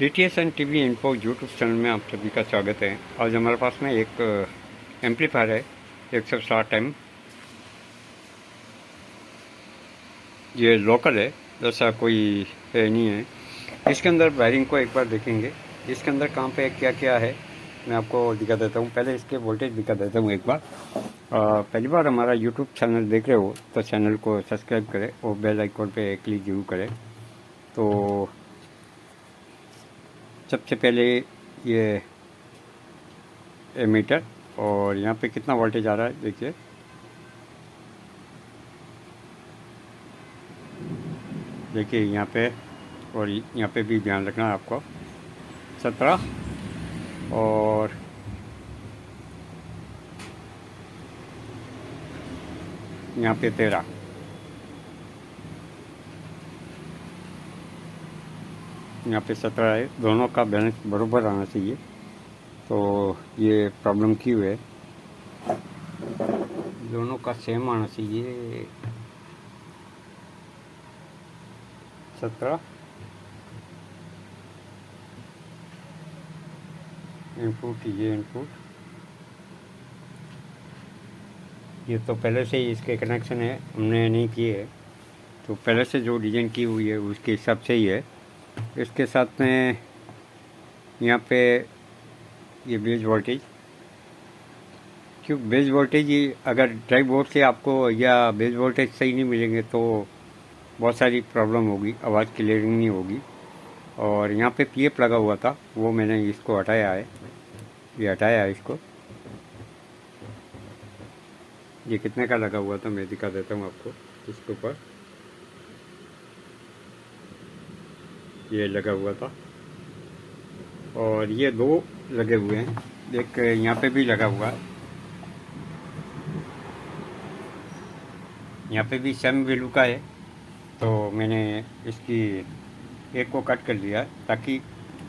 DTS and TV info YouTube channel में आप सभी का स्वागत है। आज हमारे पास में एक एम्पलीफायर है 160M। ये लोकल है, जैसा कोई है नहीं है। इसके अंदर वायरिंग को एक बार देखेंगे। इसके अंदर कहाँ पे क्या क्या है मैं आपको दिखा देता हूँ। पहले इसके वोल्टेज दिखा देता हूँ एक बार। पहली बार हमारा यूट्यूब चैनल देख रहे हो तो चैनल को सब्सक्राइब करें और बेल आइकॉन पे क्लिक जरूर करें। तो सबसे पहले ये एमीटर, और यहाँ पे कितना वोल्टेज आ रहा है देखिए। देखिए यहाँ पे, और यहाँ पे भी ध्यान रखना है आपको। 17 और यहाँ पे 13। यहाँ पे 17 है। दोनों का बैलेंस बराबर आना चाहिए। तो ये प्रॉब्लम क्यों है, दोनों का सेम आना चाहिए। 17 इनपुट, ये इनपुट, ये तो पहले से ही इसके कनेक्शन है, हमने नहीं किए है। तो पहले से जो डिज़ाइन की हुई है उसके हिसाब से ही है। इसके साथ में यहाँ पे ये बेस वोल्टेज, क्योंकि बेस वोल्टेज ही अगर ड्राइव बोर्ड से आपको या बेस वोल्टेज सही नहीं मिलेंगे तो बहुत सारी प्रॉब्लम होगी, आवाज़ क्लियरिंग नहीं होगी। और यहाँ पे पीएफ लगा हुआ था, वो मैंने इसको हटाया है। ये हटाया है इसको। ये कितने का लगा हुआ था मैं दिखा देता हूँ आपको। इसके ऊपर ये लगा हुआ था, और ये दो लगे हुए हैं। एक यहाँ पे भी लगा हुआ है, यहाँ पे भी सेम वैल्यू का है। तो मैंने इसकी एक को कट कर दिया ताकि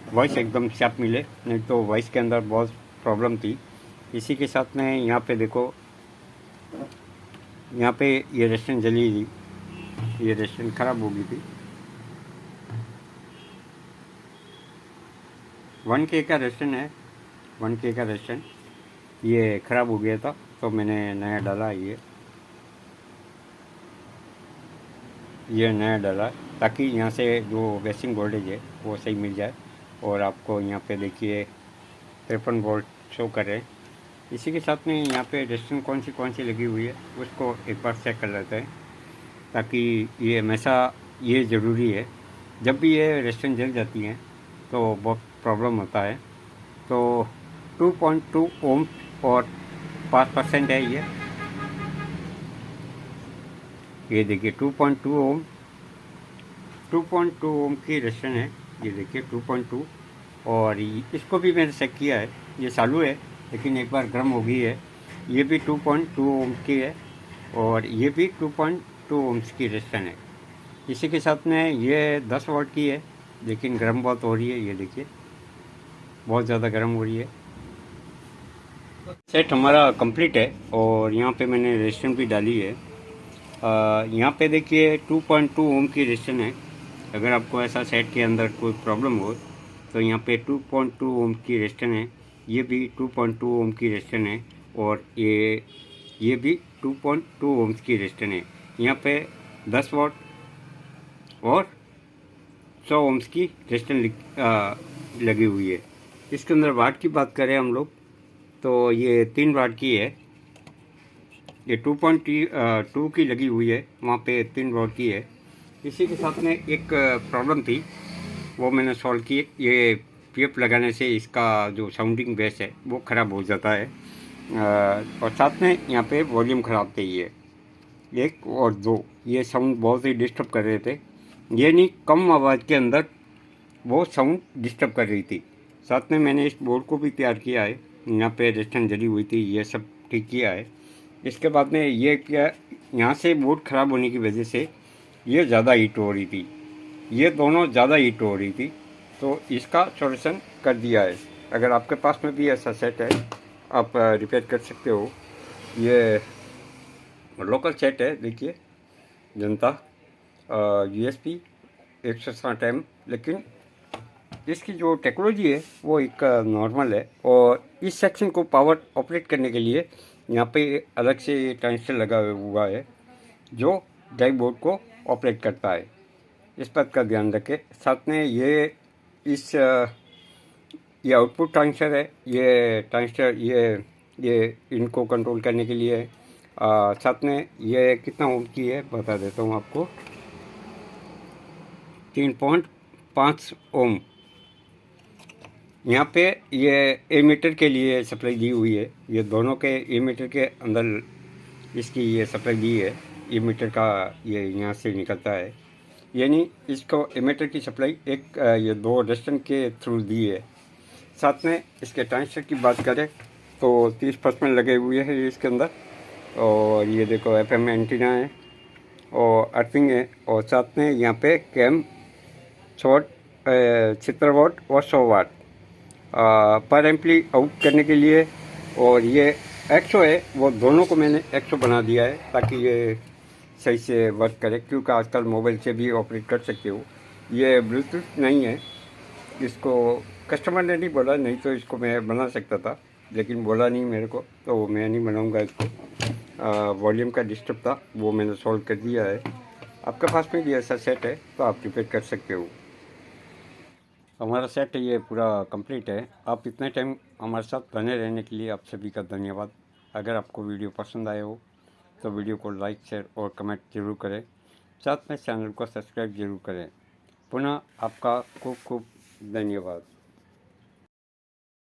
वॉइस एकदम शार्प मिले, नहीं तो वॉइस के अंदर बहुत प्रॉब्लम थी। इसी के साथ में यहाँ पे देखो, यहाँ पे ये रेस्टेंट जली थी, ये रेस्टेंट ख़राब हो गई थी। 1K का रेस्टेंट है, 1K का रेस्टेंट, ये ख़राब हो गया था तो मैंने नया डाला। ये नया डाला ताकि यहाँ से जो बेसिंग वोल्टेज है वो सही मिल जाए। और आपको यहाँ पे देखिए 53 वोल्ट शो कर रहे हैं। इसी के साथ में यहाँ पे रेस्टेंट कौन सी लगी हुई है उसको एक बार चेक कर लेते हैं, ताकि ये हमेशा ये ज़रूरी है। जब भी ये रेस्टेंट जल जाती हैं तो बहुत प्रॉब्लम होता है। तो 2.2 ओम और 5% है ये देखिए 2.2 ओम, 2.2 ओम की रेस्टेंट है। ये देखिए 2.2, और इसको भी मैंने चेक किया है, ये चालू है लेकिन एक बार गर्म हो गई है। ये भी 2.2 ओम की है, और ये भी 2.2 ओम्स की रेस्टेंट है। इसी के साथ में ये 10 वाट की है, लेकिन गर्म बहुत हो रही है। ये देखिए बहुत ज़्यादा गर्म हो रही है। सेट हमारा कंप्लीट है, और यहाँ पे मैंने रेस्टेंट भी डाली है। यहाँ पे देखिए 2.2 ओम की रेस्टेंट है। अगर आपको ऐसा सेट के अंदर कोई प्रॉब्लम हो तो यहाँ पे 2.2 ओम की रेस्टेंट है। ये भी 2.2 ओम की रेस्टेंट है, और ये भी 2.2 ओम्स की रेस्टेंट है। यहाँ पे 10 वाट और 100 ओम्स की रेस्टेंट लगी हुई है। इसके अंदर वाट की बात करें हम लोग तो ये 3 वाट की है। ये 2.2 की लगी हुई है, वहाँ पे 3 वाट की है। इसी के साथ में एक प्रॉब्लम थी, वो मैंने सॉल्व की। ये पीएफ लगाने से इसका जो साउंडिंग बेस है वो ख़राब हो जाता है, और साथ में यहाँ पे वॉल्यूम ख़राब थी। ये 1 और 2 ये साउंड बहुत ही डिस्टर्ब कर रहे थे। ये नहीं, कम आवाज़ के अंदर वो साउंड डिस्टर्ब कर रही थी। साथ में मैंने इस बोर्ड को भी तैयार किया है। यहाँ पे रेस्टेंट जली हुई थी, ये सब ठीक किया है। इसके बाद में ये क्या, यहाँ से बोर्ड ख़राब होने की वजह से ये ज़्यादा हीट हो रही थी, ये दोनों ज़्यादा हीट हो रही थी, तो इसका सॉल्यूशन कर दिया है। अगर आपके पास में भी ऐसा सेट है आप रिपेयर कर सकते हो। ये लोकल सेट है, देखिए जनता यूएसपी 160M, लेकिन इसकी जो टेक्नोलॉजी है वो एक नॉर्मल है, और इस सेक्शन को पावर ऑपरेट करने के लिए यहाँ पे अलग से ट्रांजिस्टर लगा हुआ है जो ड्राइव बोर्ड को ऑपरेट करता है। इस बात का ध्यान रखें। साथ में ये आउटपुट ट्रांजिस्टर है, ये ट्रांजिस्टर ये इनको कंट्रोल करने के लिए है। साथ में ये कितना ओम की है बता देता हूँ आपको, 3.5 ओम। यहाँ पे ये एमीटर के लिए सप्लाई दी हुई है, ये दोनों के एमीटर के अंदर इसकी ये सप्लाई दी है। एमीटर का ये यहाँ से निकलता है, यानी इसको एमीटर की सप्लाई ये 2 रेजिस्टेंस के थ्रू दी है। साथ में इसके ट्रांजिस्टर की बात करें तो 30% लगे हुए हैं इसके अंदर, और ये देखो FM एंटीना है और अर्थिंग है, और साथ में यहाँ पे कैम शॉर्ट 70 वाट और 100 वाट पर एम्पली आउट करने के लिए। और ये एक्सो है, वो दोनों को मैंने एक्सो बना दिया है ताकि ये सही से वर्क करे, क्योंकि आजकल मोबाइल से भी ऑपरेट कर सकते हो। ये ब्लूटूथ नहीं है, इसको कस्टमर ने नहीं बोला, नहीं तो इसको मैं बना सकता था, लेकिन बोला नहीं मेरे को, तो मैं नहीं बनाऊंगा इसको। वॉल्यूम का डिस्टर्ब था, वो मैंने सॉल्व कर दिया है। आपके पास में भी ऐसा सेट है तो आप रिपेयर कर सकते हो। हमारा सेट ये पूरा कंप्लीट है। आप इतने टाइम हमारे साथ बने रहने के लिए आप सभी का धन्यवाद। अगर आपको वीडियो पसंद आए हो तो वीडियो को लाइक, शेयर और कमेंट जरूर करें। साथ में चैनल को सब्सक्राइब जरूर करें। पुनः आपका खूब खूब धन्यवाद।